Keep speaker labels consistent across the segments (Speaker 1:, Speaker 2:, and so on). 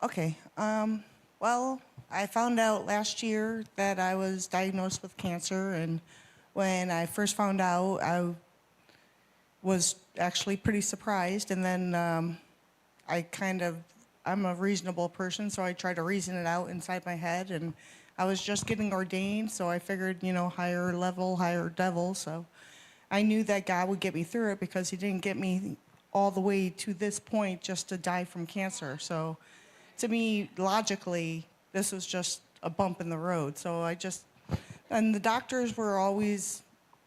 Speaker 1: Okay. Well, I found out last year that I was diagnosed with cancer, and when I first found out, I was actually pretty surprised. And then I kind of, I'm a reasonable person, so I tried to reason it out inside my head. And I was just getting ordained, so I figured, higher level, higher devil. So I knew that God would get me through it because He didn't get me all the way to this point just to die from cancer. So to me, logically, this was just a bump in the road. So and the doctors were always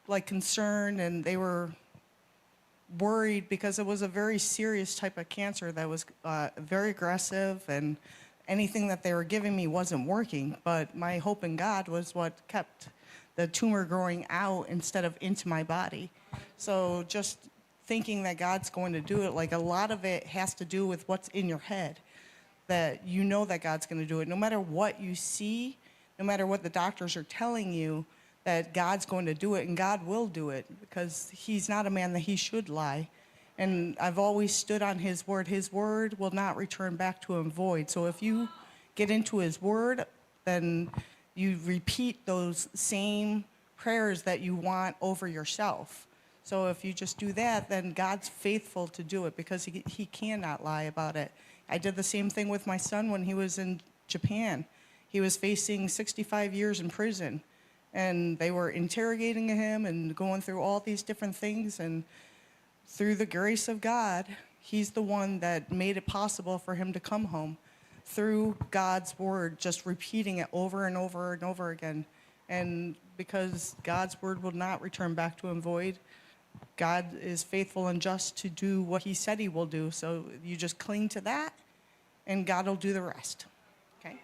Speaker 1: like concerned, and they were worried because it was a very serious type of cancer that was very aggressive, and anything that they were giving me wasn't working. But my hope in God was what kept the tumor growing out instead of into my body. So just thinking that God's going to do it, like a lot of it has to do with what's in your head, that you know that God's going to do it. No matter what you see, no matter what the doctors are telling you, that God's going to do it, and God will do it, because He's not a man that He should lie. And I've always stood on His word. His word will not return back to Him void. So if you get into His word, then you repeat those same prayers that you want over yourself. So if you just do that, then God's faithful to do it, because he cannot lie about it. I did the same thing with my son when he was in Japan. He was facing 65 years in prison, and they were interrogating him and going through all these different things. And through the grace of God, He's the one that made it possible for him to come home through God's word, just repeating it over and over and over again. And because God's word will not return back to Him void, God is faithful and just to do what He said He will do. So you just cling to that, and God will do the rest. Okay?